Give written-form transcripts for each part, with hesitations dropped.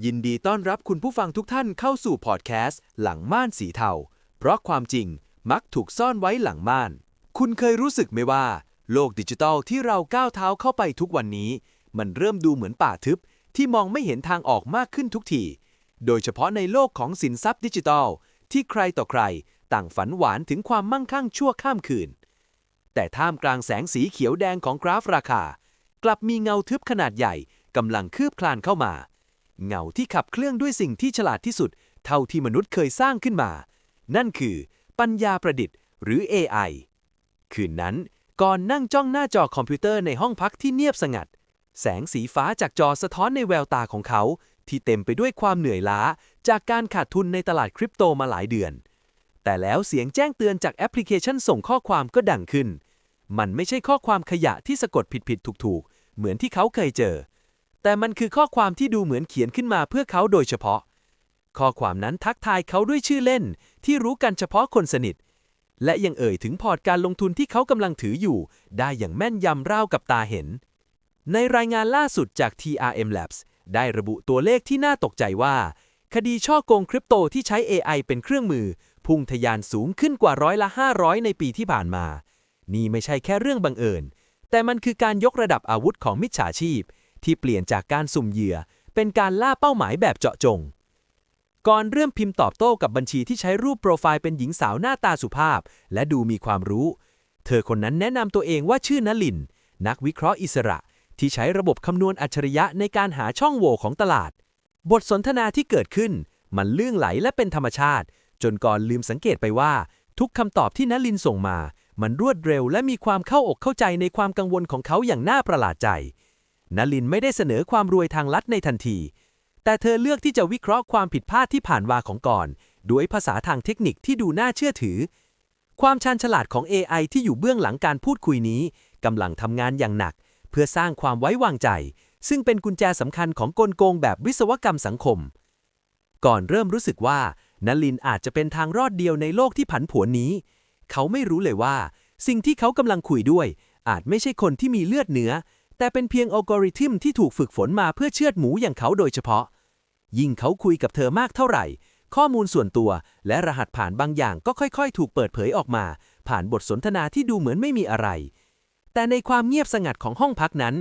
ยินดีต้อนรับคุณผู้ฟังทุกท่านเข้าสู่พอดแคสต์หลังม่านสีเทาเพราะความจริงมักถูกซ่อนไว้หลังม่าน คุณเคยรู้สึกไหมว่าโลกดิจิทัลที่เราก้าวเท้าเข้าไปทุกวันนี้มันเริ่มดูเหมือนป่าทึบที่มองไม่เห็นทางออกมากขึ้นทุกทีโดยเฉพาะในโลกของสินทรัพย์ดิจิทัลที่ใครต่อใครต่างฝันหวานถึงความมั่งคั่งชั่วข้ามคืนแต่ท่ามกลางแสงสีเขียวแดงของกราฟราคากลับมีเงาทึบขนาดใหญ่กำลังคืบคลานเข้ามาเงาที่ขับเคลื่อนด้วยสิ่งที่ฉลาดที่สุดเท่าที่มนุษย์เคยสร้างขึ้นมานั่นคือปัญญาประดิษฐ์หรือ AI คืนนั้นก่อนนั่งจ้องหน้าจอคอมพิวเตอร์ในห้องพักที่เงียบสงัดแสงสีฟ้าจากจอสะท้อนในแววตาของเขาที่เต็มไปด้วยความเหนื่อยล้าจากการขาดทุนในตลาดคริปโตมาหลายเดือนแต่แล้วเสียงแจ้งเตือนจากแอปพลิเคชันส่งข้อความก็ดังขึ้นมันไม่ใช่ข้อความขยะที่สะกดผิดๆถูกๆเหมือนที่เขาเคยเจอแต่มันคือข้อความที่ดูเหมือนเขียนขึ้นมาเพื่อเขาโดยเฉพาะข้อความนั้นทักทายเขาด้วยชื่อเล่นที่รู้กันเฉพาะคนสนิทและยังเอ่ยถึงพอร์ตการลงทุนที่เขากำลังถืออยู่ได้อย่างแม่นยำราวกับตาเห็นในรายงานล่าสุดจาก TRM Labs ได้ระบุตัวเลขที่น่าตกใจว่าคดีฉ้อโกงคริปโตที่ใช้ AI เป็นเครื่องมือพุ่งทะยานสูงขึ้นกว่า500%ในปีที่ผ่านมานี่ไม่ใช่แค่เรื่องบังเอิญแต่มันคือการยกระดับอาวุธของมิจฉาชีพที่เปลี่ยนจากการสุ่มเหยื่อเป็นการล่าเป้าหมายแบบเจาะจงก่อนเริ่มพิมพ์ตอบโต้กับบัญชีที่ใช้รูปโปรไฟล์เป็นหญิงสาวหน้าตาสุภาพและดูมีความรู้เธอคนนั้นแนะนำตัวเองว่าชื่อนลินนักวิเคราะห์อิสระที่ใช้ระบบคำนวณอัจฉริยะในการหาช่องโหว่ของตลาดบทสนทนาที่เกิดขึ้นมันลื่นไหลและเป็นธรรมชาติจนก่อนลืมสังเกตไปว่าทุกคำตอบที่นลินส่งมามันรวดเร็วและมีความเข้าอกเข้าใจในความกังวลของเขาอย่างน่าประหลาดใจนลินไม่ได้เสนอความรวยทางลัดในทันทีแต่เธอเลือกที่จะวิเคราะห์ความผิดพลาดที่ผ่านมาของก่อนด้วยภาษาทางเทคนิคที่ดูน่าเชื่อถือความชาญฉลาดของ AI ที่อยู่เบื้องหลังการพูดคุยนี้กำลังทำงานอย่างหนักเพื่อสร้างความไว้วางใจซึ่งเป็นกุญแจสำคัญของกลโกงแบบวิศวกรรมสังคมก่อนเริ่มรู้สึกว่านลินอาจจะเป็นทางรอดเดียวในโลกที่ผันผวนนี้เขาไม่รู้เลยว่าสิ่งที่เขากำลังคุยด้วยอาจไม่ใช่คนที่มีเลือดเนื้อแต่เป็นเพียงอัลกอริทึมที่ถูกฝึกฝนมาเพื่อเชือดหมูอย่างเขาโดยเฉพาะยิ่งเขาคุยกับเธอมากเท่าไหร่ข้อมูลส่วนตัวและรหัสผ่านบางอย่างก็ค่อยๆถูกเปิดเผยออกมาผ่านบทสนทนาที่ดูเหมือนไม่มีอะไรแต่ในความเงียบสงัดของห้องพักนั้น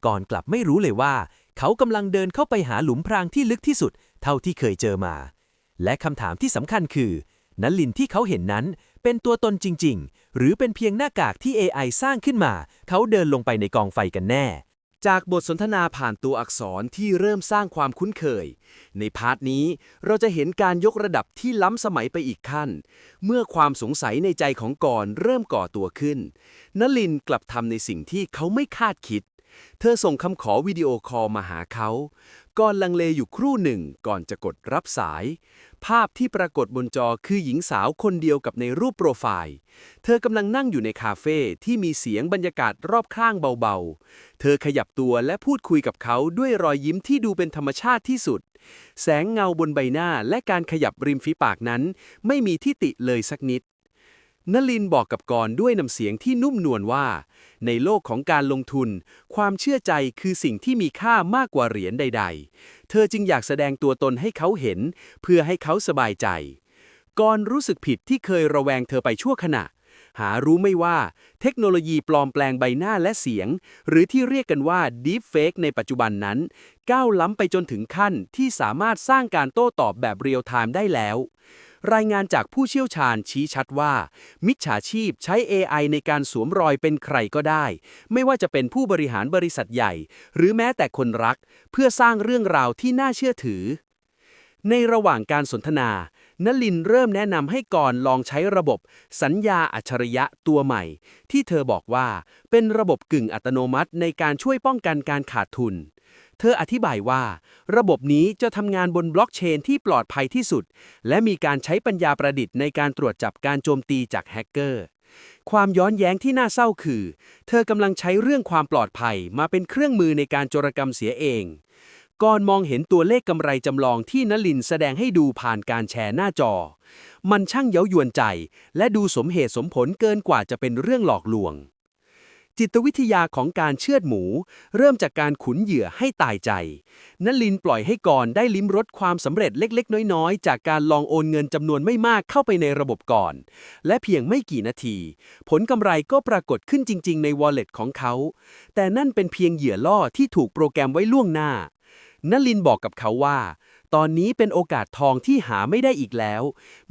ก่อนกลับไม่รู้เลยว่าเขากำลังเดินเข้าไปหาหลุมพรางที่ลึกที่สุดเท่าที่เคยเจอมาและคำถามที่สำคัญคือนลินที่เขาเห็นนั้นเป็นตัวตนจริงๆหรือเป็นเพียงหน้ากากที่ AI สร้างขึ้นมาเขาเดินลงไปในกองไฟกันแน่จากบทสนทนาผ่านตัวอักษรที่เริ่มสร้างความคุ้นเคยในพาร์ทนี้เราจะเห็นการยกระดับที่ล้ำสมัยไปอีกขั้นเมื่อความสงสัยในใจของกรเริ่มก่อตัวขึ้นนลินกลับทำในสิ่งที่เขาไม่คาดคิดเธอส่งคำขอวิดีโอคอลมาหาเขาก่อนลังเลอยู่ครู่หนึ่งก่อนจะกดรับสายภาพที่ปรากฏบนจอคือหญิงสาวคนเดียวกับในรูปโปรไฟล์เธอกำลังนั่งอยู่ในคาเฟ่ที่มีเสียงบรรยากาศรอบข้างเบาๆเธอขยับตัวและพูดคุยกับเขาด้วยรอยยิ้มที่ดูเป็นธรรมชาติที่สุดแสงเงาบนใบหน้าและการขยับริมฝีปากนั้นไม่มีที่ติเลยสักนิดนลินบอกกับกรด้วยน้ำเสียงที่นุ่มนวลว่าในโลกของการลงทุนความเชื่อใจคือสิ่งที่มีค่ามากกว่าเหรียญใดๆเธอจึงอยากแสดงตัวตนให้เขาเห็นเพื่อให้เขาสบายใจกรรู้สึกผิดที่เคยระแวงเธอไปชั่วขณะหารู้ไม่ว่าเทคโนโลยีปลอมแปลงใบหน้าและเสียงหรือที่เรียกกันว่า Deep Fake ในปัจจุบันนั้นก้าวล้ำไปจนถึงขั้นที่สามารถสร้างการโต้ตอบแบบเรียลไทม์ได้แล้วรายงานจากผู้เชี่ยวชาญชี้ชัดว่ามิจฉาชีพใช้ AI ในการสวมรอยเป็นใครก็ได้ไม่ว่าจะเป็นผู้บริหารบริษัทใหญ่หรือแม้แต่คนรักเพื่อสร้างเรื่องราวที่น่าเชื่อถือในระหว่างการสนทนานลินเริ่มแนะนำให้กรลองใช้ระบบสัญญาอัจฉริยะตัวใหม่ที่เธอบอกว่าเป็นระบบกึ่งอัตโนมัติในการช่วยป้องกันการขาดทุนเธออธิบายว่าระบบนี้จะทำงานบนบล็อกเชนที่ปลอดภัยที่สุดและมีการใช้ปัญญาประดิษฐ์ในการตรวจจับการโจมตีจากแฮกเกอร์ความย้อนแย้งที่น่าเศร้าคือเธอกำลังใช้เรื่องความปลอดภัยมาเป็นเครื่องมือในการโจรกรรมเสียเองก่อนมองเห็นตัวเลขกำไรจำลองที่นลินแสดงให้ดูผ่านการแชร์หน้าจอมันช่างเย้ายวนใจและดูสมเหตุสมผลเกินกว่าจะเป็นเรื่องหลอกลวง จิตวิทยาของการเชือดหมู เริ่มจากการขุนเหยื่อให้ตายใจนลินปล่อยให้กรได้ลิ้มรสความสำเร็จเล็กๆน้อยๆจากการลองโอนเงินจำนวนไม่มากเข้าไปในระบบก่อนและเพียงไม่กี่นาทีผลกำไรก็ปรากฏขึ้นจริงๆใน Wallet ของเขาแต่นั่นเป็นเพียงเหยื่อล่อที่ถูกโปรแกรมไว้ล่วงหน้านลินบอกกับเขาว่าตอนนี้เป็นโอกาสทองที่หาไม่ได้อีกแล้ว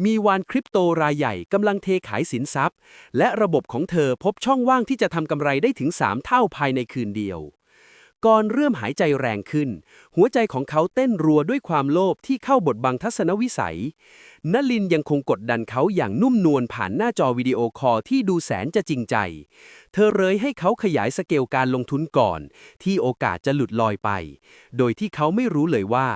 มีวานคริปโตรายใหญ่กำลังเทขายสินทรัพย์และระบบของเธอพบช่องว่างที่จะทำกำไรได้ถึง3เท่าภายในคืนเดียวก่อนเริ่มหายใจแรงขึ้นหัวใจของเขาเต้นรัวด้วยความโลภที่เข้าบดบังทัศนวิสัยนลินยังคงกดดันเขาอย่างนุ่มนวลผ่านหน้าจอวิดีโอคอลที่ดูแสนจะจริงใจเธอเรยให้เขาขยายสเกลการลงทุนก่อนที่โอกาสจะหลุดลอยไปโดยที่เขาไม่รู้เลยว่า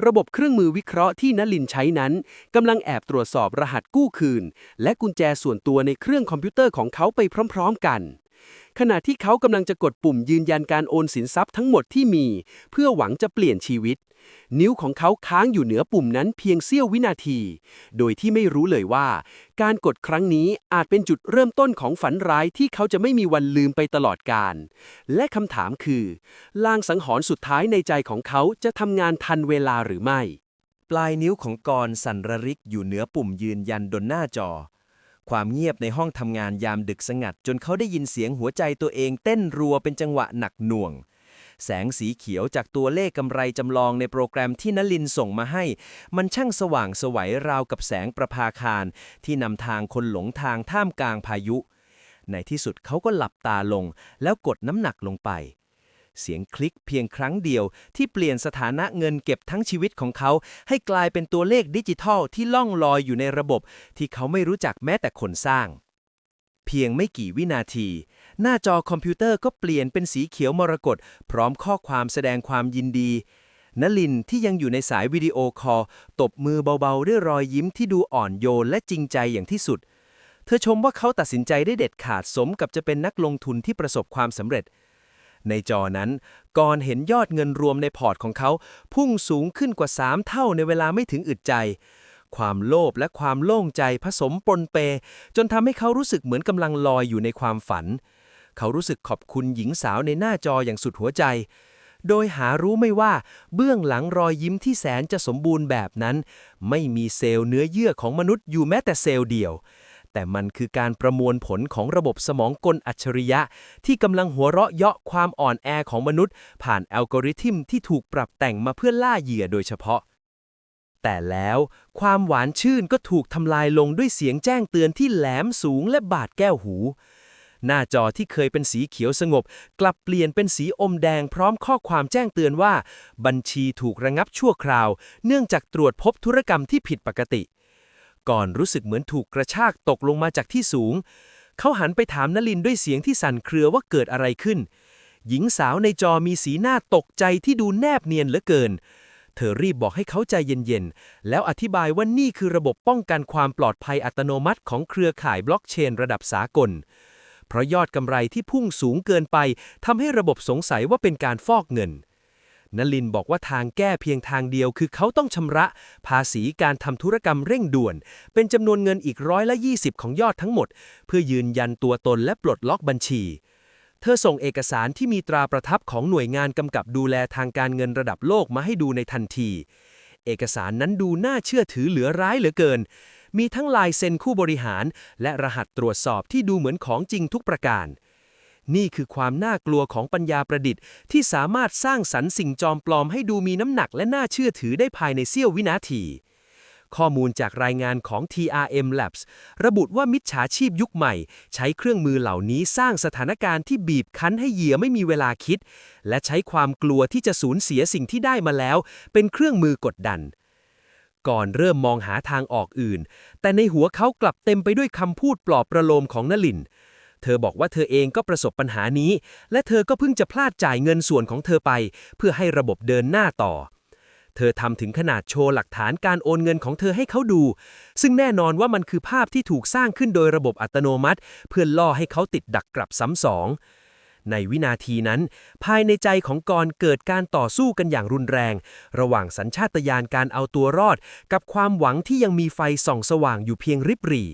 ระบบเครื่องมือวิเคราะห์ที่นลินใช้นั้นกำลังแอบตรวจสอบรหัสกู้คืนและกุญแจส่วนตัวในเครื่องคอมพิวเตอร์ของเขาไปพร้อมๆกันขณะที่เขากำลังจะกดปุ่มยืนยันการโอนสินทรัพย์ทั้งหมดที่มีเพื่อหวังจะเปลี่ยนชีวิตนิ้วของเขาค้างอยู่เหนือปุ่มนั้นเพียงเสี้ยววินาทีโดยที่ไม่รู้เลยว่าการกดครั้งนี้อาจเป็นจุดเริ่มต้นของฝันร้ายที่เขาจะไม่มีวันลืมไปตลอดกาลและคำถามคือลางสังหรณ์สุดท้ายในใจของเขาจะทำงานทันเวลาหรือไม่ปลายนิ้วของกรสั่นระริกอยู่เหนือปุ่มยืนยันบนหน้าจอความเงียบในห้องทำงานยามดึกสงัดจนเขาได้ยินเสียงหัวใจตัวเองเต้นรัวเป็นจังหวะหนักหน่วงแสงสีเขียวจากตัวเลขกำไรจำลองในโปรแกรมที่นลินส่งมาให้มันช่างสว่างไสวราวกับแสงประภาคารที่นำทางคนหลงทางท่ามกลางพายุในที่สุดเขาก็หลับตาลงแล้วกดน้ำหนักลงไปเสียงคลิกเพียงครั้งเดียวที่เปลี่ยนสถานะเงินเก็บทั้งชีวิตของเขาให้กลายเป็นตัวเลขดิจิทัลที่ล่องลอยอยู่ในระบบที่เขาไม่รู้จักแม้แต่คนสร้างเพียงไม่กี่วินาทีหน้าจอคอมพิวเตอร์ก็เปลี่ยนเป็นสีเขียวมรกตพร้อมข้อความแสดงความยินดีนลินที่ยังอยู่ในสายวิดีโอคอลตบมือเบาๆด้วยรอยยิ้มที่ดูอ่อนโยนและจริงใจอย่างที่สุดเธอชมว่าเขาตัดสินใจได้เด็ดขาดสมกับจะเป็นนักลงทุนที่ประสบความสำเร็จในจอนั้นก่อนเห็นยอดเงินรวมในพอร์ตของเขาพุ่งสูงขึ้นกว่า3เท่าในเวลาไม่ถึงอึดใจความโลภและความโล่งใจผสมปนเปจนทำให้เขารู้สึกเหมือนกำลังลอยอยู่ในความฝันเขารู้สึกขอบคุณหญิงสาวในหน้าจออย่างสุดหัวใจโดยหารู้ไม่ว่าเบื้องหลังรอยยิ้มที่แสนจะสมบูรณ์แบบนั้นไม่มีเซลล์เนื้อเยื่อของมนุษย์อยู่แม้แต่เซลล์เดียวแต่มันคือการประมวลผลของระบบสมองกลอัจฉริยะที่กำลังหัวเราะเยาะความอ่อนแอของมนุษย์ผ่านอัลกอริทึมที่ถูกปรับแต่งมาเพื่อล่าเหยื่อโดยเฉพาะแต่แล้วความหวานชื่นก็ถูกทำลายลงด้วยเสียงแจ้งเตือนที่แหลมสูงและบาดแก้วหูหน้าจอที่เคยเป็นสีเขียวสงบกลับเปลี่ยนเป็นสีอมแดงพร้อมข้อความแจ้งเตือนว่าบัญชีถูกระงับชั่วคราวเนื่องจากตรวจพบธุรกรรมที่ผิดปกติก่อนรู้สึกเหมือนถูกกระชากตกลงมาจากที่สูงเขาหันไปถามนลินด้วยเสียงที่สั่นเครือว่าเกิดอะไรขึ้นหญิงสาวในจอมีสีหน้าตกใจที่ดูแนบเนียนเหลือเกินเธอรีบบอกให้เขาใจเย็นๆแล้วอธิบายว่านี่คือระบบป้องกันความปลอดภัยอัตโนมัติของเครือข่ายบล็อกเชนระดับสากลเพราะยอดกำไรที่พุ่งสูงเกินไปทำให้ระบบสงสัยว่าเป็นการฟอกเงินนลินบอกว่าทางแก้เพียงทางเดียวคือเขาต้องชำระภาษีการทำธุรกรรมเร่งด่วนเป็นจำนวนเงินอีก120%ของยอดทั้งหมดเพื่อยืนยันตัวตนและปลดล็อกบัญชีเธอส่งเอกสารที่มีตราประทับของหน่วยงานกำกับดูแลทางการเงินระดับโลกมาให้ดูในทันทีเอกสารนั้นดูน่าเชื่อถือเหลือร้ายเหลือเกินมีทั้งลายเซ็นผู้บริหารและรหัสตรวจสอบที่ดูเหมือนของจริงทุกประการนี่คือความน่ากลัวของปัญญาประดิษฐ์ที่สามารถสร้างสรรค์สิ่งจอมปลอมให้ดูมีน้ำหนักและน่าเชื่อถือได้ภายในเสี้ยววินาทีข้อมูลจากรายงานของ TRM Labs ระบุว่ามิจฉาชีพยุคใหม่ใช้เครื่องมือเหล่านี้สร้างสถานการณ์ที่บีบคั้นให้เหยื่อไม่มีเวลาคิดและใช้ความกลัวที่จะสูญเสียสิ่งที่ได้มาแล้วเป็นเครื่องมือกดดันก่อนเริ่มมองหาทางออกอื่นแต่ในหัวเขากลับเต็มไปด้วยคำพูดปลอบประโลมของนลินเธอบอกว่าเธอเองก็ประสบปัญหานี้และเธอก็เพิ่งจะพลาดจ่ายเงินส่วนของเธอไปเพื่อให้ระบบเดินหน้าต่อเธอทำถึงขนาดโชว์หลักฐานการโอนเงินของเธอให้เขาดูซึ่งแน่นอนว่ามันคือภาพที่ถูกสร้างขึ้นโดยระบบอัตโนมัติเพื่อล่อให้เขาติดดักกลับซ้ำสองในวินาทีนั้นภายในใจของกรเกิดการต่อสู้กันอย่างรุนแรงระหว่างสัญชาตญาณการเอาตัวรอดกับความหวังที่ยังมีไฟส่องสว่างอยู่เพียงริบหรี่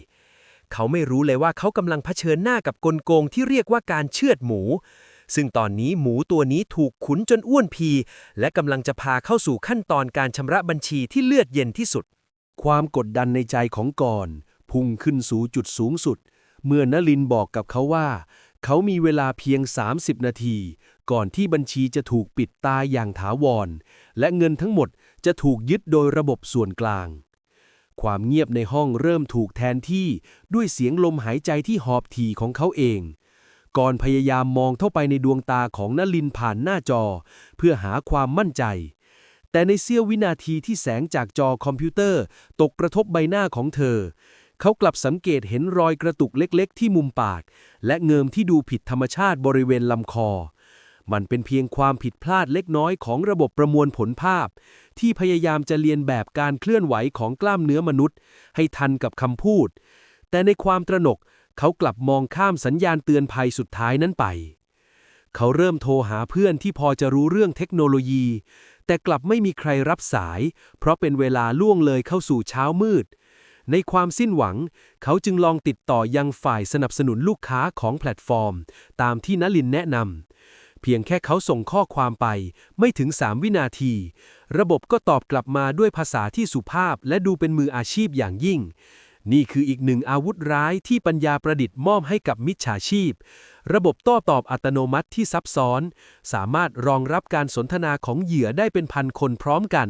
เขาไม่รู้เลยว่าเขากำลังเผชิญหน้ากับกลโกงที่เรียกว่าการเชือดหมู ซึ่งตอนนี้หมูตัวนี้ถูกขุนจนอ้วนพีและกำลังจะพาเข้าสู่ขั้นตอนการชำระบัญชีที่เลือดเย็นที่สุด ความกดดันในใจของกรณ์พุ่งขึ้นสู่จุดสูงสุด เมื่อนลินบอกกับเขาว่า เขามีเวลาเพียง 30 นาที ก่อนที่บัญชีจะถูกปิดตายอย่างถาวร และเงินทั้งหมดจะถูกยึดโดยระบบส่วนกลาง ความเงียบในห้องเริ่มถูกแทนที่ด้วยเสียงลมหายใจที่หอบถี่ของเขาเองก่อนพยายามมองเข้าไปในดวงตาของนลินผ่านหน้าจอ เพื่อหาความมั่นใจ แต่ในเสี้ยววินาทีที่แสงจากจอคอมพิวเตอร์ตกกระทบใบหน้าของเธอ เขากลับสังเกตเห็นรอยกระตุกเล็กๆที่มุมปาก และเงิมที่ดูผิดธรรมชาติบริเวณลำคอ มันเป็นเพียงความผิดพลาดเล็กน้อยของระบบประมวลผลภาพ ที่พยายามจะเรียนแบบการเคลื่อนไหวของกล้ามเนื้อมนุษย์ ให้ทันกับคำพูด แต่ในความตระหนกเขากลับมองข้ามสัญญาณเตือนภัยสุดท้ายนั้นไป เขาเริ่มโทรหาเพื่อนที่พอจะรู้เรื่องเทคโนโลยี แต่กลับไม่มีใครรับสาย เพราะเป็นเวลาล่วงเลยเข้าสู่เช้ามืด ในความสิ้นหวังเขาจึงลองติดต่อยังฝ่ายสนับสนุนลูกค้าของแพลตฟอร์มตามที่นลินแนะนำเพียงแค่เขาส่งข้อความไปไม่ถึง 3 วินาที ระบบก็ตอบกลับมาด้วยภาษาที่สุภาพและดูเป็นมืออาชีพอย่างยิ่ง นี่คืออีกหนึ่งอาวุธร้ายที่ปัญญาประดิษฐ์มอบให้กับมิจฉาชีพ ระบบโต้ตอบอัตโนมัติที่ซับซ้อนสามารถรองรับการสนทนาของเหยื่อได้เป็นพันคนพร้อมกัน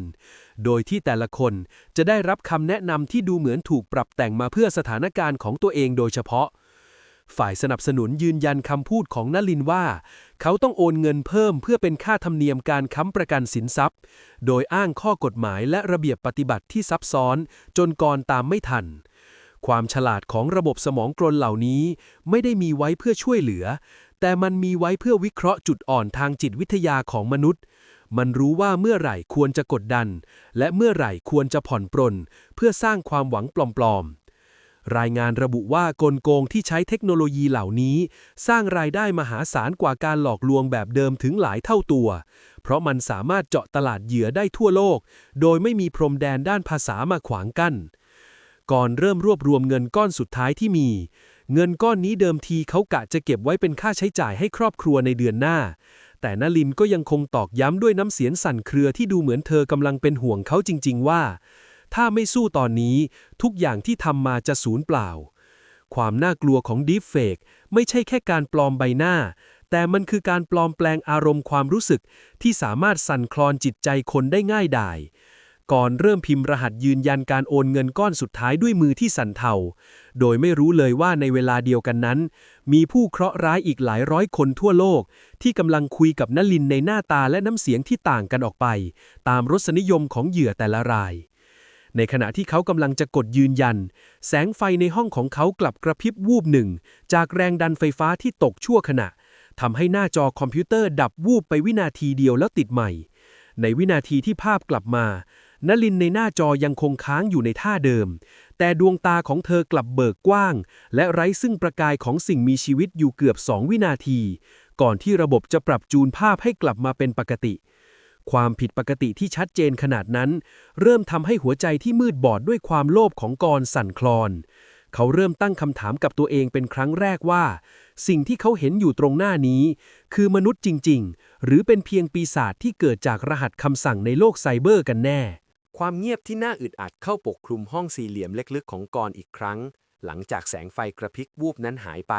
โดยที่แต่ละคนจะได้รับคำแนะนำที่ดูเหมือนถูกปรับแต่งมาเพื่อสถานการณ์ของตัวเองโดยเฉพาะ ฝ่ายสนับสนุนยืนยันคำพูดของนลินว่าเขาต้องโอนเงินเพิ่มเพื่อเป็นค่าธรรมเนียมการค้ำประกันสินทรัพย์ โดยอ้างข้อกฎหมายและระเบียบปฏิบัติที่ซับซ้อนจนกรตามไม่ทัน ความฉลาดของระบบสมองกลเหล่านี้ไม่ได้มีไว้เพื่อช่วยเหลือ แต่มันมีไว้เพื่อวิเคราะห์จุดอ่อนทางจิตวิทยาของมนุษย์ มันรู้ว่าเมื่อไหร่ควรจะกดดัน และเมื่อไหร่ควรจะผ่อนปรนเพื่อสร้างความหวังปลอมๆ รายงานระบุว่ากลโกงที่ใช้เทคโนโลยีเหล่านี้สร้างรายได้มหาศาลกว่าการหลอกลวงแบบเดิมถึงหลายเท่าตัว เพราะมันสามารถเจาะตลาดเหยื่อได้ทั่วโลก โดยไม่มีพรมแดนด้านภาษามาขวางกั้น ก่อนเริ่มรวบรวมเงินก้อนสุดท้ายที่มี เงินก้อนนี้เดิมทีเขากะจะเก็บไว้เป็นค่าใช้จ่ายให้ครอบครัวในเดือนหน้า แต่นลินก็ยังคงตอกย้ำด้วยน้ำเสียงสั่นเครือที่ดูเหมือนเธอกำลังเป็นห่วงเขาจริงๆว่าถ้าไม่สู้ตอนนี้ทุกอย่างที่ทำมาจะสูญเปล่า ความน่ากลัวของ Deepfake ไม่ใช่แค่การปลอมใบหน้า แต่มันคือการปลอมแปลงอารมณ์ความรู้สึกที่สามารถสั่นคลอนจิตใจคนได้ง่ายดาย ก่อนเริ่มพิมพ์รหัสยืนยันการโอนเงินก้อนสุดท้ายด้วยมือที่สั่นเทา โดยไม่รู้เลยว่าในเวลาเดียวกันนั้นมีผู้เคราะห์ร้ายอีกหลายร้อยคนทั่วโลกที่กำลังคุยกับนลินในหน้าตาและน้ำเสียงที่ต่างกันออกไปตามรสนิยมของเหยื่อแต่ละราย ในขณะที่เขากำลังจะกดยืนยันแสงไฟในห้องของเขากลับกระพริบวูบหนึ่งจากแรงดันไฟฟ้าที่ตกชั่วขณะทำให้หน้าจอคอมพิวเตอร์ดับวูบไปวินาทีเดียวแล้วติดใหม่ในวินาทีที่ภาพกลับมานลินในหน้าจอยังคงค้างอยู่ในท่าเดิมแต่ดวงตาของเธอกลับเบิกกว้างและไร้ซึ่งประกายของสิ่งมีชีวิตอยู่เกือบ2 วินาทีก่อนที่ระบบจะปรับจูนภาพให้กลับมาเป็นปกติความผิดปกติที่ชัดเจนขนาดนั้นเริ่มทำให้หัวใจที่มืดบอดด้วยความโลภของกรสั่นคลอนเขาเริ่มตั้งคำถามกับตัวเองเป็นครั้งแรกว่าสิ่งที่เขาเห็นอยู่ตรงหน้านี้คือมนุษย์จริงๆหรือเป็นเพียงปีศาจที่เกิดจากรหัสคำสั่งในโลกไซเบอร์กันแน่ความเงียบที่น่าอึดอัดเข้าปกคลุมห้องสี่เหลี่ยมเล็กๆของกรอีกครั้งหลังจากแสงไฟกระพริบวูบนั้นหายไป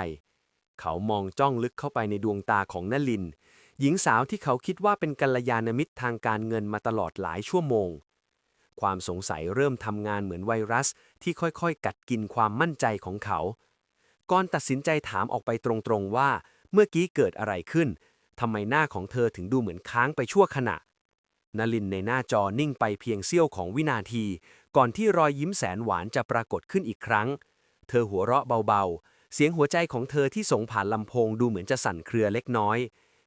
เขามองจ้องลึกเข้าไปในดวงตาของนลินหญิงสาวที่เขาคิดว่าเป็นกัลยาณมิตรทางการเงินมาตลอดหลายชั่วโมงความสงสัยเริ่มทำงานเหมือนไวรัสที่ค่อยๆกัดกินความมั่นใจของเขากรตัดสินใจถามออกไปตรงๆว่าเมื่อกี้เกิดอะไรขึ้นทำไมหน้าของเธอถึงดูเหมือนค้างไปชั่วขณะนลินในหน้าจอนิ่งไปเพียงเสี้ยวของวินาทีก่อนที่รอยยิ้มแสนหวานจะปรากฏขึ้นอีกครั้งเธอหัวเราะเบาๆเสียงหัวใจของเธอที่ส่งผ่านลำโพงดูเหมือนจะสั่นเครือเล็กน้อย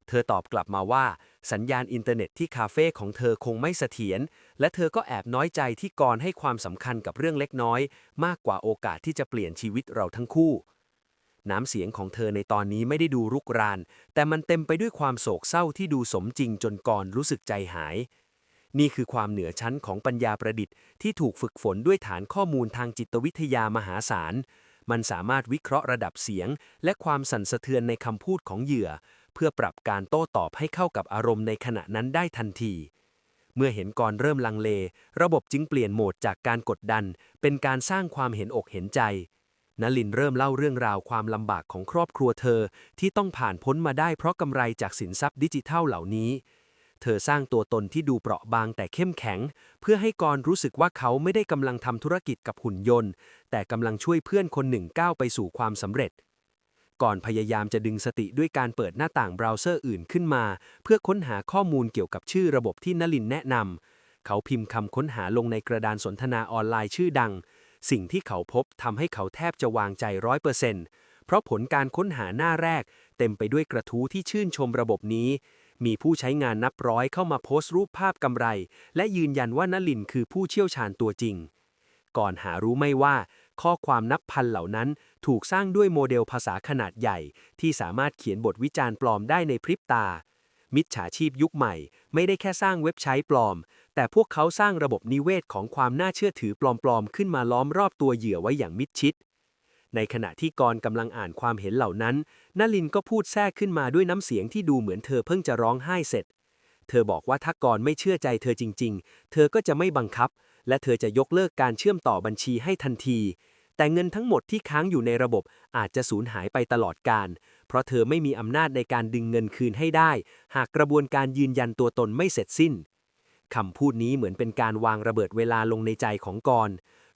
เธอตอบกลับมาว่าสัญญาณอินเทอร์เน็ตที่คาเฟ่ของเธอคงไม่เสถียรและเธอก็แอบน้อยใจที่กรให้ความสำคัญกับเรื่องเล็กน้อยมากกว่าโอกาสที่จะเปลี่ยนชีวิตเราทั้งคู่น้ำเสียงของเธอในตอนนี้ไม่ได้ดูรุกรานแต่มันเต็มไปด้วยความโศกเศร้าที่ดูสมจริงจนกรรู้สึกใจหายนี่คือความเหนือชั้นของปัญญาประดิษฐ์ที่ถูกฝึกฝนด้วยฐานข้อมูลทางจิตวิทยามหาศาล มันสามารถวิเคราะห์ระดับเสียงและความสั่นสะเทือนในคำพูดของเหยื่อเพื่อปรับการโต้ตอบให้เข้ากับอารมณ์ในขณะนั้นได้ทันที เมื่อเห็นกรเริ่มลังเลระบบจึงเปลี่ยนโหมดจากการกดดันเป็นการสร้างความเห็นอกเห็นใจนลินเริ่มเล่าเรื่องราวความลำบากของครอบครัวเธอที่ต้องผ่านพ้นมาได้เพราะกำไรจากสินทรัพย์ดิจิทัลเหล่านี้เธอสร้างตัวตนที่ดูเปราะบางแต่เข้มแข็งเพื่อให้กรรู้สึกว่าเขาไม่ได้กำลังทำธุรกิจกับหุ่นยนต์แต่กำลังช่วยเพื่อนคนหนึ่งก้าวไปสู่ความสำเร็จก่อนพยายามจะดึงสติด้วยการเปิดหน้าต่างเบราว์เซอร์อื่นขึ้นมาเพื่อค้นหาข้อมูลเกี่ยวกับชื่อระบบที่นลินแนะนำเขาพิมพ์คำค้นหาลงในกระดานสนทนาออนไลน์ชื่อดังสิ่งที่เขาพบทำให้เขาแทบจะวางใจ 100%เพราะผลการค้นหาหน้าแรกเต็มไปด้วยกระทู้ที่ชื่นชมระบบนี้มีผู้ใช้งานนับร้อยเข้ามาโพสต์รูปภาพกำไรและยืนยันว่านลินคือผู้เชี่ยวชาญตัวจริงก่อนหารู้ไม่ว่าข้อความนับพันเหล่านั้นถูกสร้างด้วยโมเดลภาษาขนาดใหญ่ที่สามารถเขียนบทวิจารณ์ปลอมได้ในพริบตามิจฉาชีพยุคใหม่ไม่ได้แค่สร้างเว็บไซต์ปลอมแต่พวกเขาสร้างระบบนิเวศของความน่าเชื่อถือปลอมๆขึ้นมาล้อมรอบตัวเหยื่อไว้อย่างมิดชิดในขณะที่กรกำลังอ่านความเห็นเหล่านั้นนลินก็พูดแทรกขึ้นมาด้วยน้ำเสียงที่ดูเหมือนเธอเพิ่งจะร้องไห้เสร็จเธอบอกว่าถ้ากรไม่เชื่อใจเธอจริงๆเธอก็จะไม่บังคับและเธอจะยกเลิกการเชื่อมต่อบัญชีให้ทันทีแต่เงินทั้งหมดที่ค้างอยู่ในระบบอาจจะสูญหายไปตลอดกาลเพราะเธอไม่มีอำนาจในการดึงเงินคืนให้ได้หากกระบวนการยืนยันตัวตนไม่เสร็จสิ้นคำพูดนี้เหมือนเป็นการวางระเบิดเวลาลงในใจของกร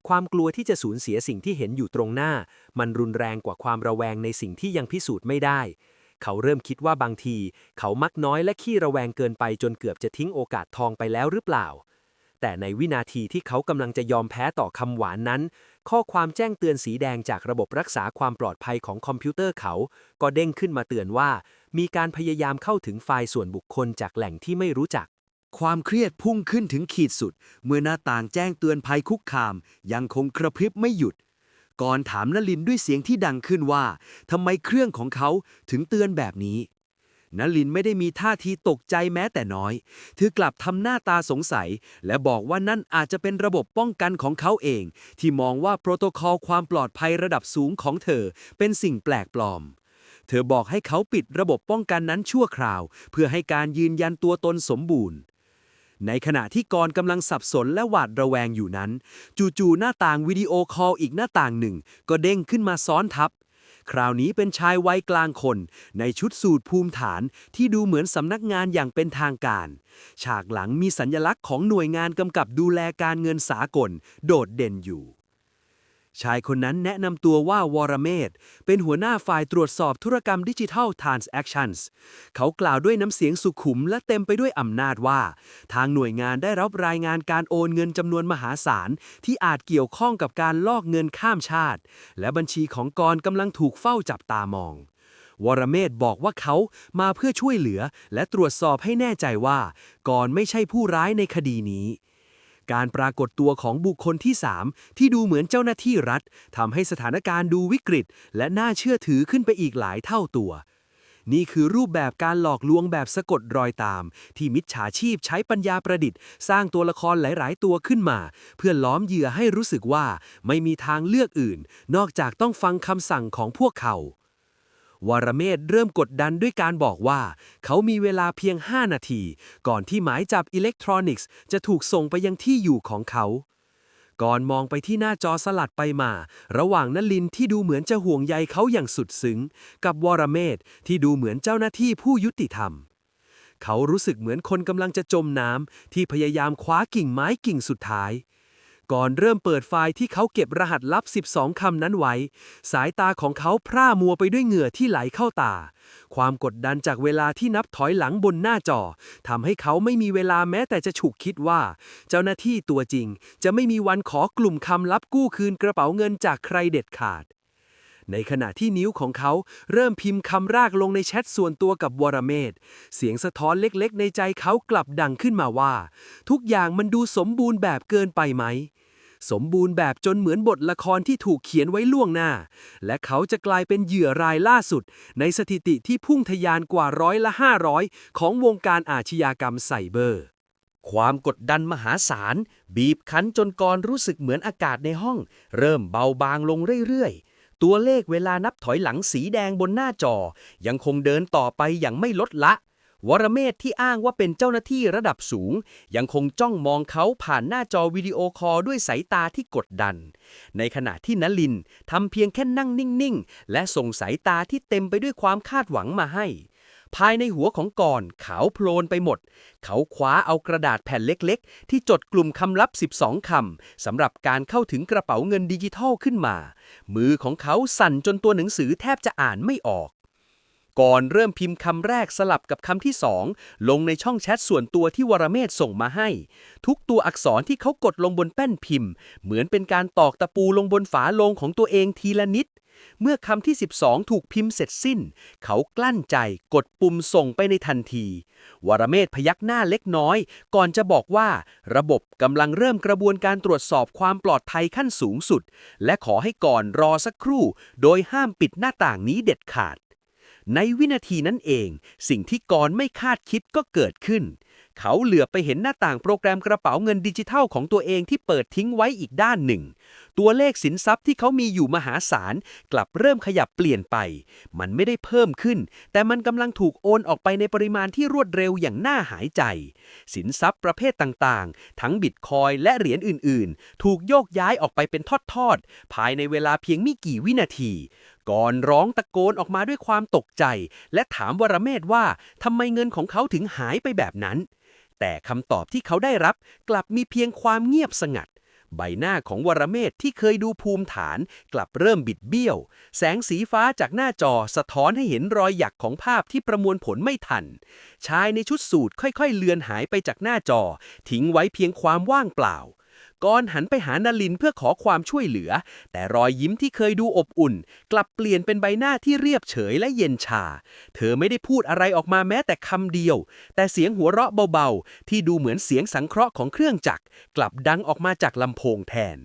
ความกลัวที่จะสูญเสียสิ่งที่เห็นอยู่ตรงหน้ามันรุนแรงกว่าความระแวงในสิ่งที่ยังพิสูจน์ไม่ได้เขาเริ่มคิดว่าบางทีเขามักน้อยและขี้ระแวงเกินไปจนเกือบจะทิ้งโอกาสทองไปแล้วหรือเปล่าแต่ในวินาทีที่เขากำลังจะยอมแพ้ต่อคำหวานนั้นข้อความแจ้งเตือนสีแดงจากระบบรักษาความปลอดภัยของคอมพิวเตอร์เขาก็เด้งขึ้นมาเตือนว่ามีการพยายามเข้าถึงไฟล์ส่วนบุคคลจากแหล่งที่ไม่รู้จักความเครียดพุ่งขึ้นถึงขีดสุดเมื่อหน้าต่างแจ้งเตือนภัยคุกคามยังคงกระพริบไม่หยุดก่อนถามนลินด้วยเสียงที่ดังขึ้นว่าทำไมเครื่องของเขาถึงเตือนแบบนี้นลินไม่ได้มีท่าทีตกใจแม้แต่น้อยเธอกลับทำหน้าตาสงสัยและบอกว่านั่นอาจจะเป็นระบบป้องกันของเขาเองที่มองว่าโปรโตคอลความปลอดภัยระดับสูงของเธอเป็นสิ่งแปลกปลอมเธอบอกให้เขาปิดระบบป้องกันนั้นชั่วคราวเพื่อให้การยืนยันตัวตนสมบูรณ์ในขณะที่กรกำลังสับสนและหวาดระแวงอยู่นั้นจู่ๆหน้าต่างวิดีโอคอลอีกหน้าต่างหนึ่งก็เด้งขึ้นมาซ้อนทับคราวนี้เป็นชายวัยกลางคนในชุดสูทภูมิฐานที่ดูเหมือนสำนักงานอย่างเป็นทางการฉากหลังมีสัญลักษณ์ของหน่วยงานกำกับดูแลการเงินสากลโดดเด่นอยู่ชายคนนั้นแนะนำตัวว่าวรเมธเป็นหัวหน้าฝ่ายตรวจสอบธุรกรรมดิจิทัล Transactions เขากล่าวด้วยน้ำเสียงสุขุมและเต็มไปด้วยอำนาจว่าทางหน่วยงานได้รับรายงานการโอนเงินจำนวนมหาศาลที่อาจเกี่ยวข้องกับการลอกเงินข้ามชาติและบัญชีของกรกำลังถูกเฝ้าจับตามองวรเมธบอกว่าเขามาเพื่อช่วยเหลือและตรวจสอบให้แน่ใจว่ากรไม่ใช่ผู้ร้ายในคดีนี้การปรากฏตัวของบุคคลที่ 3ที่ดูเหมือนเจ้าหน้าที่รัฐทำให้สถานการณ์ดูวิกฤตและน่าเชื่อถือขึ้นไปอีกหลายเท่าตัวนี่คือรูปแบบการหลอกลวงแบบสะกดรอยตามที่มิจฉาชีพใช้ปัญญาประดิษฐ์สร้างตัวละครหลายๆตัวขึ้นมาเพื่อล้อมเหยื่อให้รู้สึกว่าไม่มีทางเลือกอื่นนอกจากต้องฟังคำสั่งของพวกเขาวรเมธเริ่มกดดันด้วยการบอกว่าเขามีเวลาเพียง 5 นาทีก่อนที่หมายจับอิเล็กทรอนิกส์จะถูกส่งไปยังที่อยู่ของเขาก่อนมองไปที่หน้าจอสลัดไปมาระหว่างนลินที่ดูเหมือนจะห่วงใยเขาอย่างสุดซึ้งกับวรเมธที่ดูเหมือนเจ้าหน้าที่ผู้ยุติธรรมเขารู้สึกเหมือนคนกำลังจะจมน้ำที่พยายามคว้ากิ่งไม้กิ่งสุดท้ายก่อนเริ่มเปิดไฟล์ที่เขาเก็บรหัสลับ12 คำนั้นไว้สายตาของเขาพร่ามัวไปด้วยเหงื่อที่ไหลเข้าตาความกดดันจากเวลาที่นับถอยหลังบนหน้าจอทำให้เขาไม่มีเวลาแม้แต่จะฉุกคิดว่าเจ้าหน้าที่ตัวจริงจะไม่มีวันขอกลุ่มคำลับกู้คืนกระเป๋าเงินจากใครเด็ดขาดในขณะที่นิ้วของเขาเริ่มพิมพ์คำรากลงในแชทส่วนตัวกับวรเมธเสียงสะท้อนเล็กๆในใจเขากลับดังขึ้นมาว่าทุกอย่างมันดูสมบูรณ์แบบเกินไปไหมสมบูรณ์แบบจนเหมือนบทละครที่ถูกเขียนไว้ล่วงหน้าและเขาจะกลายเป็นเหยื่อรายล่าสุดในสถิติที่พุ่งทะยานกว่า500%ของวงการอาชญากรรมไซเบอร์ความกดดันมหาศาลบีบคั้นจนกรรู้สึกเหมือนอากาศในห้องเริ่มเบาบางลงเรื่อย ตัวเลขเวลานับถอยหลังสีแดงบนหน้าจอยังคงเดินต่อไปอย่างไม่ลดละวรเมธที่อ้างว่าเป็นเจ้าหน้าที่ระดับสูงยังคงจ้องมองเขาผ่านหน้าจอวิดีโอคอลด้วยสายตาที่กดดันในขณะที่นลินทำเพียงแค่นั่งนิ่งๆและส่งสายตาที่เต็มไปด้วยความคาดหวังมาให้ภายในหัวของกรขาวโพลนไปหมดเขาคว้าเอากระดาษแผ่นเล็กๆที่จดกลุ่มคำลับ12คำสำหรับการเข้าถึงกระเป๋าเงินดิจิทัลขึ้นมามือของเขาสั่นจนตัวหนังสือแทบจะอ่านไม่ออกก่อนเริ่มพิมพ์คำแรกสลับกับคำที่2ลงในช่องแชทส่วนตัวที่วรเมธส่งมาให้ทุกตัวอักษรที่เขากดลงบนแป้นพิมพ์เหมือนเป็นการตอกตะปูลงบนฝาโลงของตัวเองทีละนิดเมื่อคำที่12ถูกพิมพ์เสร็จสิ้นเขากลั้นใจกดปุ่มส่งไปในทันทีวรเมธพยักหน้าเล็กน้อยก่อนจะบอกว่าระบบกำลังเริ่มกระบวนการตรวจสอบความปลอดภัยขั้นสูงสุดและขอให้ก่อนรอสักครู่โดยห้ามปิดหน้าต่างนี้เด็ดขาดในวินาทีนั้นเองสิ่งที่กรไม่คาดคิดก็เกิดขึ้นเขาเหลือบไปเห็นหน้าต่างโปรแกรมกระเป๋าเงินดิจิทัลของตัวเองที่เปิดทิ้งไว้อีกด้านหนึ่งตัวเลขสินทรัพย์ที่เขามีอยู่มหาศาลกลับเริ่มขยับเปลี่ยนไปมันไม่ได้เพิ่มขึ้นแต่มันกำลังถูกโอนออกไปในปริมาณที่รวดเร็วอย่างน่าหายใจสินทรัพย์ประเภทต่างๆทั้งบิตคอยน์และเหรียญอื่นๆถูกโยกย้ายออกไปเป็นทอดๆภายในเวลาเพียงไม่กี่วินาทีก่อนร้องตะโกนออกมาด้วยความตกใจและถามวรเมธว่าทำไมเงินของเขาถึงหายไปแบบนั้นแต่คำตอบที่เขาได้รับกลับมีเพียงความเงียบสงัดใบหน้าของวรเมธที่เคยดูภูมิฐานกลับเริ่มบิดเบี้ยวแสงสีฟ้าจากหน้าจอสะท้อนให้เห็นรอยหยักของภาพที่ประมวลผลไม่ทันชายในชุดสูทค่อยๆเลือนหายไปจากหน้าจอทิ้งไว้เพียงความว่างเปล่าก่อนหันไปหานลินเพื่อขอความช่วยเหลือแต่รอยยิ้มที่เคยดูอบอุ่นกลับเปลี่ยนเป็นใบหน้าที่เรียบเฉยและเย็นชาเธอไม่ได้พูดอะไรออกมาแม้แต่คำเดียวแต่เสียงหัวเราะเบาๆที่ดูเหมือนเสียงสังเคราะห์ของเครื่องจักรกลับดังออกมาจากลำโพงแทน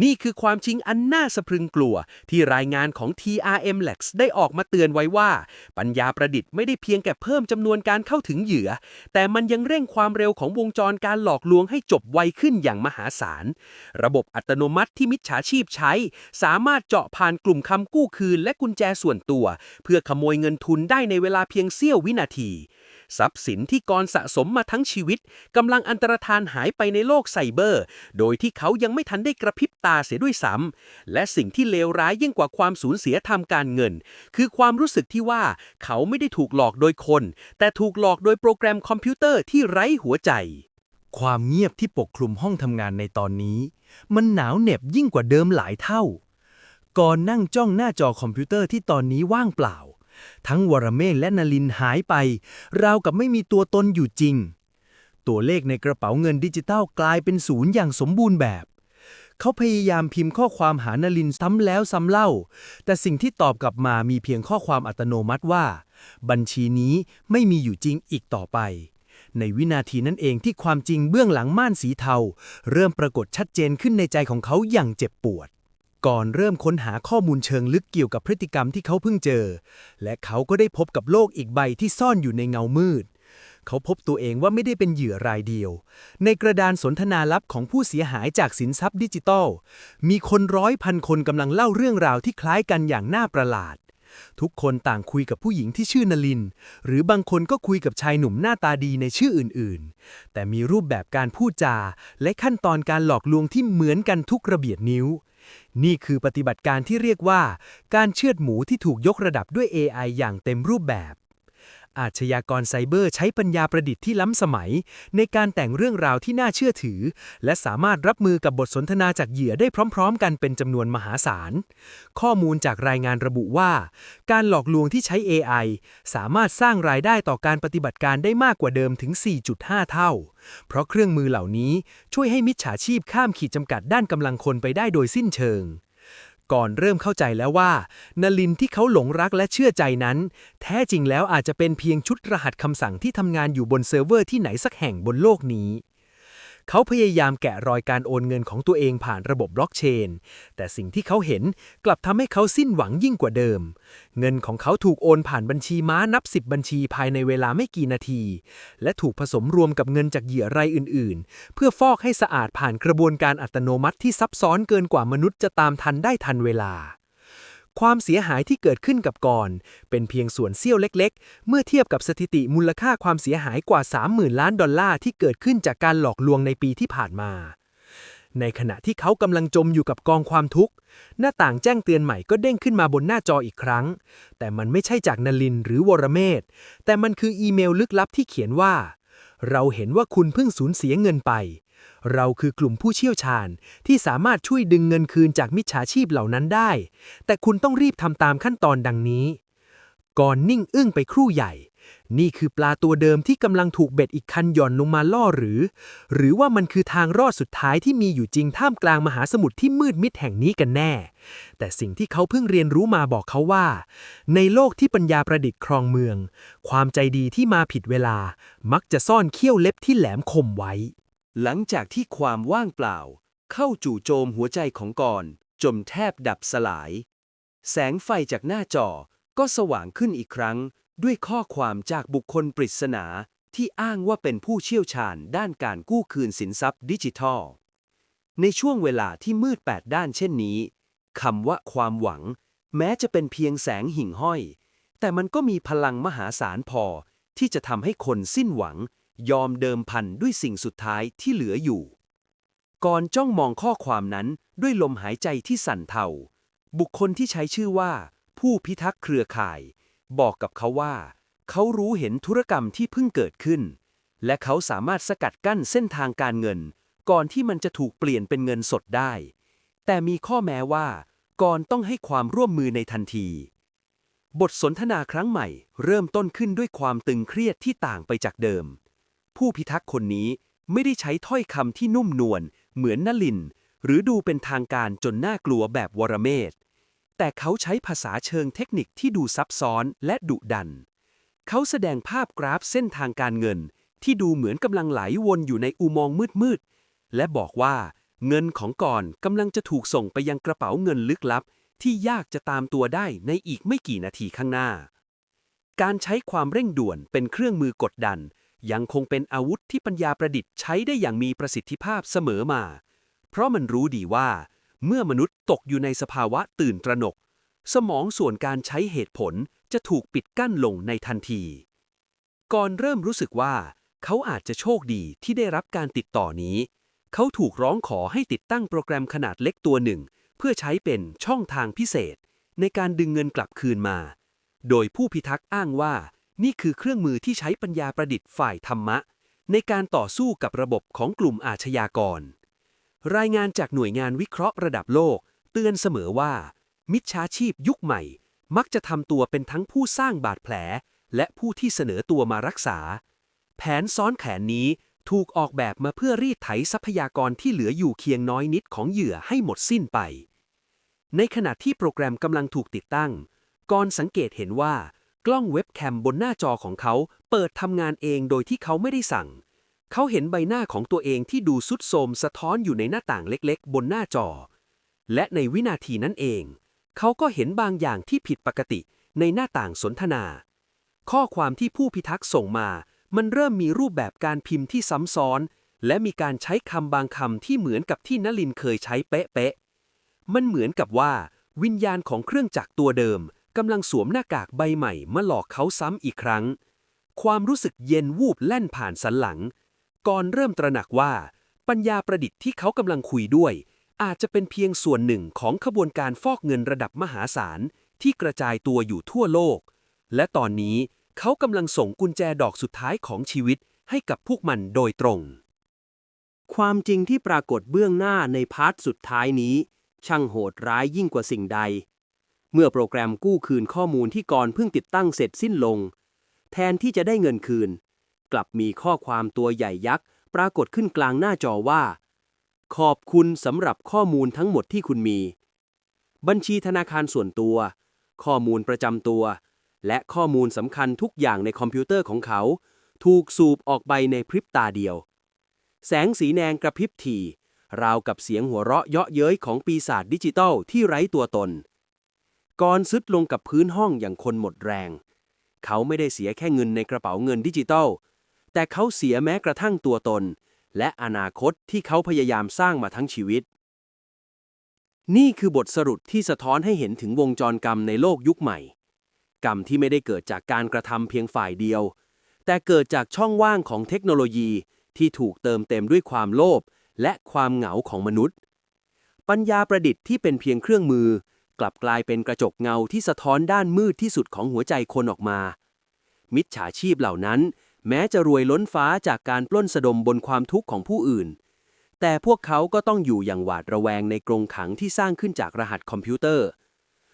นี่คือความจริงอันน่าสะพรึงกลัวที่รายงานของ TRM Labs ได้ออกมาเตือนไว้ว่าปัญญาประดิษฐ์ไม่ได้เพียงแค่เพิ่มจำนวนการเข้าถึงเหยื่อแต่มันยังเร่งความเร็วของวงจรการหลอกลวงให้จบไวขึ้นอย่างมหาศาลระบบอัตโนมัติที่มิจฉาชีพใช้สามารถเจาะผ่านกลุ่มคำกู้คืนและกุญแจส่วนตัวเพื่อขโมยเงินทุนได้ในเวลาเพียงเสี้ยววินาทีทรัพย์สินที่กรสะสมมาทั้งชีวิตกำลังอันตรธานหายไปในโลกไซเบอร์โดยที่เขายังไม่ทันได้กระพริบตาเสียด้วยซ้ำและสิ่งที่เลวร้ายยิ่งกว่าความสูญเสียทางการเงินคือความรู้สึกที่ว่าเขาไม่ได้ถูกหลอกโดยคนแต่ถูกหลอกโดยโปรแกรมคอมพิวเตอร์ที่ไร้หัวใจความเงียบที่ปกคลุมห้องทำงานในตอนนี้มันหนาวเหน็บยิ่งกว่าเดิมหลายเท่าก่อนนั่งจ้องหน้าจอคอมพิวเตอร์ที่ตอนนี้ว่างเปล่าทั้งวรเมธและนลินหายไปราวกับไม่มีตัวตนอยู่จริงตัวเลขในกระเป๋าเงินดิจิทัลกลายเป็นศูนย์อย่างสมบูรณ์แบบเขาพยายามพิมพ์ข้อความหานลินซ้ำแล้วซ้ำเล่าแต่สิ่งที่ตอบกลับมามีเพียงข้อความอัตโนมัติว่าบัญชีนี้ไม่มีอยู่จริงอีกต่อไปในวินาทีนั้นเองที่ความจริงเบื้องหลังม่านสีเทาเริ่มปรากฏชัดเจนขึ้นในใจของเขาอย่างเจ็บปวดก่อนเริ่มค้นหาข้อมูลเชิงลึกเกี่ยวกับพฤติกรรมที่เขาเพิ่งเจอและเขาก็ได้พบกับโลกอีกใบที่ซ่อนอยู่ในเงามืดเขาพบตัวเองว่าไม่ได้เป็นเหยื่อรายเดียวในกระดานสนทนาลับของผู้เสียหายจากสินทรัพย์ดิจิทัลมีคน100,000 คนกำลังเล่าเรื่องราวที่คล้ายกันอย่างน่าประหลาดทุกคนต่างคุยกับผู้หญิงที่ชื่อนลินหรือบางคนก็คุยกับชายหนุ่มหน้าตาดีในชื่ออื่นๆแต่มีรูปแบบการพูดจาและขั้นตอนการหลอกลวงที่เหมือนกันทุกระเบียดนิ้วนี่คือปฏิบัติการที่เรียกว่าการเชือดหมูที่ถูกยกระดับด้วย AI อย่างเต็มรูปแบบอาชญากรไซเบอร์ใช้ปัญญาประดิษฐ์ที่ล้ำสมัยในการแต่งเรื่องราวที่น่าเชื่อถือและสามารถรับมือกับบทสนทนาจากเหยื่อได้พร้อมๆกันเป็นจำนวนมหาศาลข้อมูลจากรายงานระบุว่าการหลอกลวงที่ใช้ AI สามารถสร้างรายได้ต่อการปฏิบัติการได้มากกว่าเดิมถึง 4.5 เท่าเพราะเครื่องมือเหล่านี้ช่วยให้มิจฉาชีพข้ามขีดจำกัดด้านกำลังคนไปได้โดยสิ้นเชิงก่อนเริ่มเข้าใจแล้วว่านลินที่เขาหลงรักและเชื่อใจนั้นแท้จริงแล้วอาจจะเป็นเพียงชุดรหัสคำสั่งที่ทำงานอยู่บนเซิร์ฟเวอร์ที่ไหนสักแห่งบนโลกนี้เขาพยายามแกะรอยการโอนเงินของตัวเองผ่านระบบบล็อกเชนแต่สิ่งที่เขาเห็นกลับทำให้เขาสิ้นหวังยิ่งกว่าเดิมเงินของเขาถูกโอนผ่านบัญชีม้านับ10บัญชีภายในเวลาไม่กี่นาทีและถูกผสมรวมกับเงินจากเหยื่อรายอื่นๆเพื่อฟอกให้สะอาดผ่านกระบวนการอัตโนมัติที่ซับซ้อนเกินกว่ามนุษย์จะตามทันได้ทันเวลา ความเสียหายที่เกิดขึ้นกับกรเป็นเพียงส่วนเสี้ยวเล็กๆ เมื่อเทียบกับสถิติมูลค่าความเสียหายกว่า 30,000 ล้านดอลลาร์ที่เกิดขึ้นจากการหลอกลวงในปีที่ผ่านมา ในขณะที่เขากำลังจมอยู่กับกองความทุกข์ หน้าต่างแจ้งเตือนใหม่ก็เด้งขึ้นมาบนหน้าจออีกครั้ง แต่มันไม่ใช่จากนลินหรือวรเมธ แต่มันคืออีเมลลึกลับที่เขียนว่า เราเห็นว่าคุณเพิ่งสูญเสียเงินไป เราคือกลุ่มผู้เชี่ยวชาญที่สามารถช่วยดึงเงินคืนจากมิจฉาชีพเหล่านั้นได้ แต่คุณต้องรีบทำตามขั้นตอนดังนี้ก่อนนิ่งอึ้งไปครู่ใหญ่ นี่คือปลาตัวเดิมที่กำลังถูกเบ็ดอีกคันหย่อนลงมาล่อหรือว่ามันคือทางรอดสุดท้ายที่มีอยู่จริงท่ามกลางมหาสมุทรที่มืดมิดแห่งนี้กันแน่ แต่สิ่งที่เขาเพิ่งเรียนรู้มาบอกเขาว่า ในโลกที่ปัญญาประดิษฐ์ครองเมือง ความใจดีที่มาผิดเวลา มักจะซ่อนเขี้ยวเล็บที่แหลมคมไว้ หลังจากที่ความว่างเปล่า เข้าจู่โจมหัวใจของกรจนแทบดับสลาย แสงไฟจากหน้าจอก็สว่างขึ้นอีกครั้ง ด้วยข้อความจากบุคคลปริศนาที่อ้างว่าเป็นผู้เชี่ยวชาญด้านการกู้คืนสินทรัพย์ดิจิทัล ในช่วงเวลาที่มืดแปดด้านเช่นนี้คำว่าความหวัง แม้จะเป็นเพียงแสงหิ่งห้อย แต่มันก็มีพลังมหาศาลพอที่จะทำให้คนสิ้นหวัง ยอมเดิมพันด้วยสิ่งสุดท้ายที่เหลืออยู่ ก่อนจ้องมองข้อความนั้นด้วยลมหายใจที่สั่นเทา บุคคลที่ใช้ชื่อว่าผู้พิทักษ์เครือข่าย บอกกับเขาว่า เขารู้เห็นธุรกรรมที่เพิ่งเกิดขึ้น และเขาสามารถสกัดกั้นเส้นทางการเงิน ก่อนที่มันจะถูกเปลี่ยนเป็นเงินสดได้ แต่มีข้อแม้ว่าก่อนต้องให้ความร่วมมือในทันที บทสนทนาครั้งใหม่เริ่มต้นขึ้นด้วยความตึงเครียดที่ต่างไปจากเดิม ผู้พิทักษ์คนนี้ไม่ได้ใช้ถ้อยคำที่นุ่มนวลเหมือนนลิน หรือดูเป็นทางการจนน่ากลัวแบบวรเมธ แต่เขาใช้ภาษาเชิงเทคนิคที่ดูซับซ้อนและดุดัน เขาแสดงภาพกราฟเส้นทางการเงินที่ดูเหมือนกำลังไหลวนอยู่ในอุโมงค์มืดๆ และบอกว่าเงินของก่อนกำลังจะถูกส่งไปยังกระเป๋าเงินลึกลับที่ยากจะตามตัวได้ในอีกไม่กี่นาทีข้างหน้า การใช้ความเร่งด่วนเป็นเครื่องมือกดดันยังคงเป็นอาวุธที่ปัญญาประดิษฐ์ใช้ได้อย่างมีประสิทธิภาพเสมอมา เพราะมันรู้ดีว่าเมื่อมนุษย์ตกอยู่ในสภาวะตื่นตระหนก สมองส่วนการใช้เหตุผลจะถูกปิดกั้นลงในทันที ก่อนเริ่มรู้สึกว่าเขาอาจจะโชคดีที่ได้รับการติดต่อนี้ เขาถูกร้องขอให้ติดตั้งโปรแกรมขนาดเล็กตัวหนึ่งเพื่อใช้เป็นช่องทางพิเศษในการดึงเงินกลับคืนมา โดยผู้พิทักษ์อ้างว่านี่คือเครื่องมือที่ใช้ปัญญาประดิษฐ์ฝ่ายธรรมะในการต่อสู้กับระบบของกลุ่มอาชญากร รายงานจากหน่วยงานวิเคราะห์ระดับโลกเตือนเสมอว่ามิจฉาชีพยุคใหม่มักจะทำตัวเป็นทั้งผู้สร้างบาดแผลและผู้ที่เสนอตัวมารักษา แผนซ้อนแผนนี้ถูกออกแบบมาเพื่อรีดไถทรัพยากรที่เหลืออยู่เคียงน้อยนิดของเหยื่อให้หมดสิ้นไป ในขณะที่โปรแกรมกำลังถูกติดตั้งก่อนสังเกตเห็นว่ากล้องเว็บแคมบนหน้าจอของเขาเปิดทำงานเองโดยที่เขาไม่ได้สั่ง เขาเห็นใบหน้าของตัวเองที่ดูทรุดโทรมสะท้อนอยู่ในหน้าต่างเล็กๆบนหน้าจอ และในวินาทีนั้นเองเขาก็เห็นบางอย่างที่ผิดปกติในหน้าต่างสนทนา ข้อความที่ผู้พิทักษ์ส่งมามันเริ่มมีรูปแบบการพิมพ์ที่ซ้ำซ้อน และมีการใช้คำบางคำที่เหมือนกับที่นลินเคยใช้เป๊ะๆมันเหมือนกับว่าวิญญาณของเครื่องจักรตัวเดิมกำลังสวมหน้ากากใบใหม่มาหลอกเขาซ้ำอีกครั้ง ความรู้สึกเย็นวูบแล่นผ่านสันหลัง ก่อนเริ่มตระหนักว่าปัญญาประดิษฐ์ที่เขากำลังคุยด้วยอาจจะเป็นเพียงส่วนหนึ่งของขบวนการฟอกเงินระดับมหาศาลที่กระจายตัวอยู่ทั่วโลก และตอนนี้เขากำลังส่งกุญแจดอกสุดท้ายของชีวิตให้กับพวกมันโดยตรง ความจริงที่ปรากฏเบื้องหน้าในพาร์ทสุดท้ายนี้ช่างโหดร้ายยิ่งกว่าสิ่งใด เมื่อโปรแกรมกู้คืนข้อมูลที่ก่อนเพิ่งติดตั้งเสร็จสิ้นลงแทนที่จะได้เงินคืนกลับมีข้อความตัวใหญ่ยักษ์ปรากฏขึ้นกลางหน้าจอว่าขอบคุณสำหรับข้อมูลทั้งหมดที่คุณมีบัญชีธนาคารส่วนตัวข้อมูลประจำตัวและข้อมูลสำคัญทุกอย่างในคอมพิวเตอร์ของเขาถูกสูบออกไปในพริบตาเดียวแสงสีแดงกระพริบถี่ราวกับเสียงหัวเราะเยาะเย้ยของปีศาจดิจิทัลที่ไร้ตัวตนก่อนซุดลงกับพื้นห้องอย่างคนหมดแรงเขาไม่ได้เสียแค่เงินในกระเป๋าเงินดิจิทัลแต่เขาเสียแม้กระทั่งตัวตนและอนาคตที่เขาพยายามสร้างมาทั้งชีวิต นี่คือบทสรุปที่สะท้อนให้เห็นถึงวงจรกรรมในโลกยุคใหม่ กรรมที่ไม่ได้เกิดจากการกระทำเพียงฝ่ายเดียว แต่เกิดจากช่องว่างของเทคโนโลยีที่ถูกเติมเต็มด้วยความโลภและความเหงาของมนุษย์ ปัญญาประดิษฐ์ที่เป็นเพียงเครื่องมือกลับกลายเป็นกระจกเงาที่สะท้อนด้านมืดที่สุดของหัวใจคนออกมา มิจฉาชีพเหล่านั้นแม้จะรวยล้นฟ้าจากการปล้นสะดมบนความทุกข์ของผู้อื่น แต่พวกเขาก็ต้องอยู่อย่างหวาดระแวงในกรงขังที่สร้างขึ้นจากรหัสคอมพิวเตอร์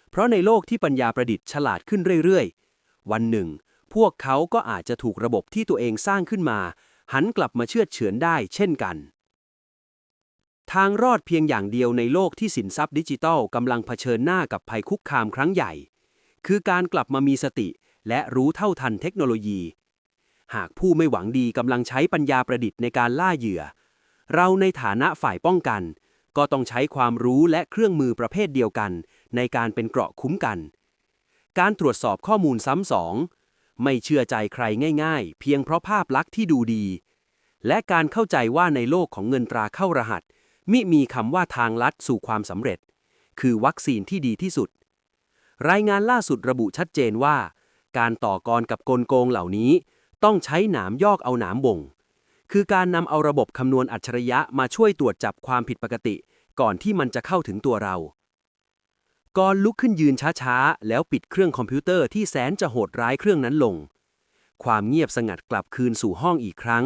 เพราะในโลกที่ปัญญาประดิษฐ์ฉลาดขึ้นเรื่อยๆ วันหนึ่งพวกเขาก็อาจจะถูกระบบที่ตัวเองสร้างขึ้นมาหันกลับมาเชือดเฉือนได้เช่นกัน ทางรอดเพียงอย่างเดียวในโลกที่สินทรัพย์ดิจิทัลกำลังเผชิญหน้ากับภัยคุกคามครั้งใหญ่คือการกลับมามีสติและรู้เท่าทันเทคโนโลยี หากผู้ไม่หวังดีกำลังใช้ปัญญาประดิษฐ์ในการล่าเหยื่อเราในฐานะฝ่ายป้องกันก็ต้องใช้ความรู้และเครื่องมือประเภทเดียวกันในการเป็นเกราะคุ้มกันการตรวจสอบข้อมูลซ้ำสองไม่เชื่อใจใครง่ายๆเพียงเพราะภาพลักษณ์ที่ดูดีและการเข้าใจว่าในโลกของเงินตราเข้ารหัสมิมีคำว่าทางลัดสู่ความสำเร็จคือวัคซีนที่ดีที่สุดรายงานล่าสุดระบุชัดเจนว่าการต่อกรกับกลโกงเหล่านี้ต้องใช้หนามยอกเอาหนามบ่งคือการนำเอาระบบคำนวณอัจฉริยะมาช่วยตรวจจับความผิดปกติก่อนที่มันจะเข้าถึงตัวเรากรลุกขึ้นยืนช้าๆแล้วปิดเครื่องคอมพิวเตอร์ที่แสนจะโหดร้ายเครื่องนั้นลงความเงียบสงัดกลับคืนสู่ห้องอีกครั้ง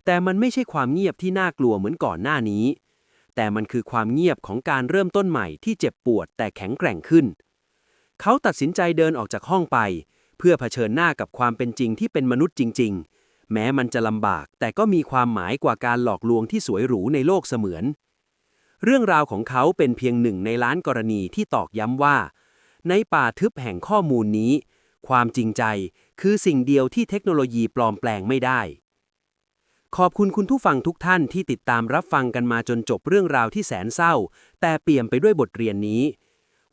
แต่มันไม่ใช่ความเงียบที่น่ากลัวเหมือนก่อนหน้านี้แต่มันคือความเงียบของการเริ่มต้นใหม่ที่เจ็บปวดแต่แข็งแกร่งขึ้นเขาตัดสินใจเดินออกจากห้องไปเพื่อเผชิญหน้ากับความเป็นจริงที่เป็นมนุษย์จริงๆแม้มันจะลำบากแต่ก็มีความหมายกว่าการหลอกลวงที่สวยหรูในโลกเสมือนเรื่องราวของเขาเป็นเพียงหนึ่งในล้านกรณีที่ตอกย้ำว่าในป่าทึบแห่งข้อมูลนี้ความจริงใจคือสิ่งเดียวที่เทคโนโลยีปลอมแปลงไม่ได้ขอบคุณคุณผู้ฟังทุกท่านที่ติดตามรับฟังกันมาจนจบเรื่องราวที่แสนเศร้าแต่เปี่ยมไปด้วยบทเรียนนี้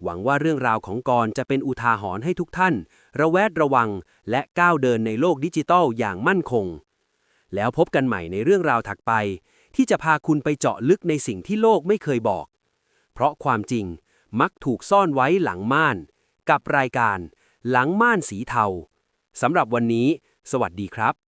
หวังว่าเรื่องราวของกรจะเป็นอุทาหรณ์ให้ทุกท่านระแวดระวังและก้าวเดินในโลกดิจิทัลอย่างมั่นคงแล้วพบกันใหม่ในเรื่องราวถัดไปที่จะพาคุณไปเจาะลึกในสิ่งที่โลกไม่เคยบอกเพราะความจริงมักถูกซ่อนไว้หลังม่านกับรายการหลังม่านสีเทาสำหรับวันนี้สวัสดีครับ